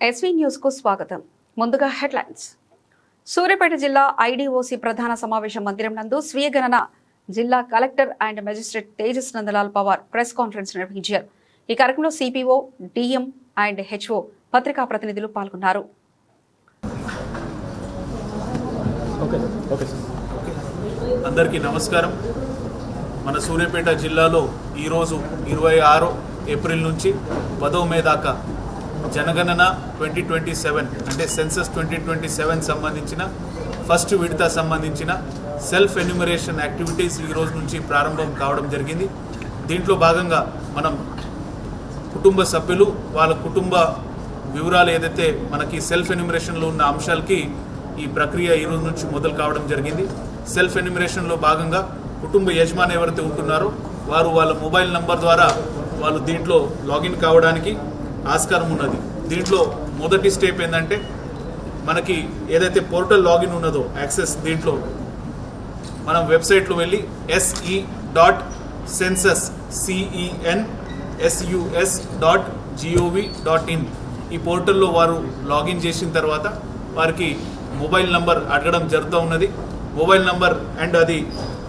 SV news కు స్వాగతం. ముందుగా హెడ్లైన్స్. సూర్యాపేట జిల్లా ఐడీఓసీ ప్రధాన సమావేశ మందిరం నందు స్వీయ గణన జిల్లా collector and magistrate Tejas Nandlal Pawar press conference నిర్వహించారు. ఈ కార్యక్రమంలో సిపిఓ, డిఎం అండ్ హెచ్ఓ పత్రికా ప్రతినిధులు పాల్గొన్నారు. అందరికీ నమస్కారం. మన సూర్యాపేట జిల్లాలో ఈరోజు 26 ఏప్రిల్ నుంచి 10 మే దాకా జనగణన 2027 అంటే సెన్సస్ 2027 సంబంధించిన ఫస్ట్ విడత సంబంధించిన సెల్ఫ్ ఎన్యూమరేషన్ యాక్టివిటీస్ ఈ రోజు నుంచి ప్రారంభం కావడం జరిగింది. దీంట్లో భాగంగా మనం కుటుంబ సభ్యులు వాళ్ళ కుటుంబ వివరాలు ఏదైతే మనకి సెల్ఫ్ ఎన్యూమరేషన్లో ఉన్న అంశాలకి ఈ ప్రక్రియ ఈ రోజు నుంచి మొదలు కావడం జరిగింది. సెల్ఫ్ ఎన్యూమరేషన్లో భాగంగా కుటుంబ యజమాని ఎవరైతే ఉంటున్నారో వారు వాళ్ళ మొబైల్ నంబర్ ద్వారా వాళ్ళు దీంట్లో లాగిన్ కావడానికి ఆస్కారం ఉన్నది. దీంట్లో మొదటి స్టెప్ ఏంటంటే మనకి ఏదైతే పోర్టల్ లాగిన్ ఉన్నదో యాక్సెస్, దీంట్లో మనం వెబ్సైట్లో వెళ్ళి se.census.gov.in ఈ పోర్టల్లో వారు లాగిన్ చేసిన తర్వాత వారికి మొబైల్ నంబర్ అడగడం జరుగుతూ ఉన్నది. మొబైల్ నంబర్ అండ్ అది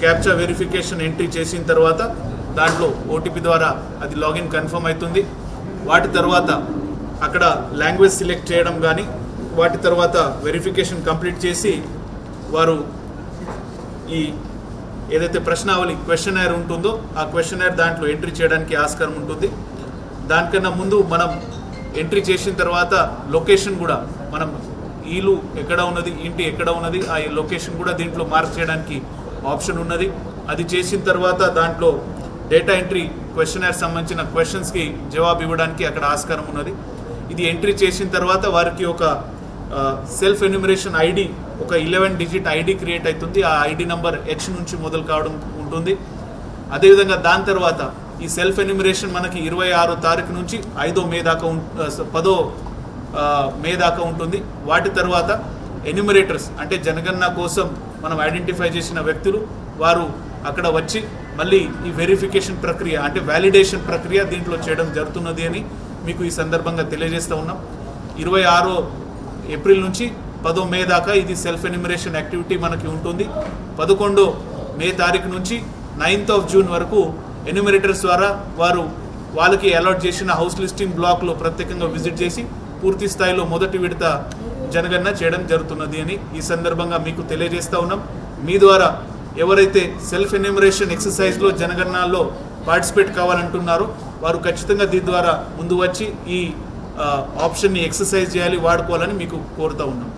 క్యాప్చా వెరిఫికేషన్ ఎంట్రీ చేసిన తర్వాత దాంట్లో ఓటీపీ ద్వారా అది లాగిన్ కన్ఫర్మ్ అవుతుంది. వాటి తర్వాత అక్కడ లాంగ్వేజ్ సెలెక్ట్ చేయడం కానీ వాటి తర్వాత వెరిఫికేషన్ కంప్లీట్ చేసి వారు ఈ ఏదైతే ప్రశ్నావళి క్వశ్చనైర్ ఉంటుందో ఆ క్వశ్చనైర్ దాంట్లో ఎంట్రీ చేయడానికి ఆస్కారం ఉంటుంది. దానికన్నా ముందు మనం ఎంట్రీ చేసిన తర్వాత లొకేషన్ కూడా మనం ఇల్లు ఎక్కడ ఉన్నది, ఇంటి ఎక్కడ ఉన్నది, ఆ లొకేషన్ కూడా దీంట్లో మార్క్ చేయడానికి ఆప్షన్ ఉన్నది. అది చేసిన తర్వాత దాంట్లో డేటా ఎంట్రీ క్వశ్చనైర్ సంబంధించిన క్వశ్చన్స్కి జవాబు ఇవ్వడానికి అక్కడ ఆస్కారం ఉన్నది. ఇది ఎంట్రీ చేసిన తర్వాత వారికి ఒక సెల్ఫ్ ఎన్యూమరేషన్ ఐడి, ఒక 11 డిజిట్ ఐడి క్రియేట్ అవుతుంది. ఆ ఐడి నంబర్ హెచ్ నుంచి మొదలు కావడం ఉంటుంది. అదేవిధంగా దాని తర్వాత ఈ సెల్ఫ్ ఎన్యూమరేషన్ మనకి 26వ తారీఖు నుంచి 10 మే దాకా ఉంటుంది. వాటి తర్వాత ఎన్యూమరేటర్స్ అంటే జనగణన కోసం మనం ఐడెంటిఫై చేసిన వ్యక్తులు వారు అక్కడ వచ్చి మళ్ళీ ఈ వెరిఫికేషన్ ప్రక్రియ అంటే వ్యాలిడేషన్ ప్రక్రియ దీంట్లో చేయడం జరుగుతున్నది అని మీకు ఈ సందర్భంగా తెలియజేస్తూ ఉన్నాం. 26 ఏప్రిల్ నుంచి 10 మే దాకా ఇది సెల్ఫ్ ఎన్యూమరేషన్ యాక్టివిటీ మనకి ఉంటుంది. 11 మే తారీఖు నుంచి 9th జూన్ వరకు ఎన్యూమరేటర్స్ ద్వారా వారు వాళ్ళకి అలాట్ చేసిన హౌస్ లిస్టింగ్ బ్లాక్లో ప్రత్యేకంగా విజిట్ చేసి పూర్తి స్థాయిలో మొదటి విడత జనగణన చేయడం జరుగుతున్నది అని ఈ సందర్భంగా మీకు తెలియజేస్తూ ఉన్నాం. మీ ద్వారా ఎవరైతే సెల్ఫ్ ఎన్యూమరేషన్ ఎక్సర్సైజ్లో జనగణనలో పార్టిసిపేట్ కావాలంటున్నారో వారు ఖచ్చితంగా దీని ద్వారా ముందు వచ్చి ఈ ఆప్షన్ని ఎక్సర్సైజ్ చేయాలి, వాడుకోవాలని మీకు కోరుతూ ఉన్నాం.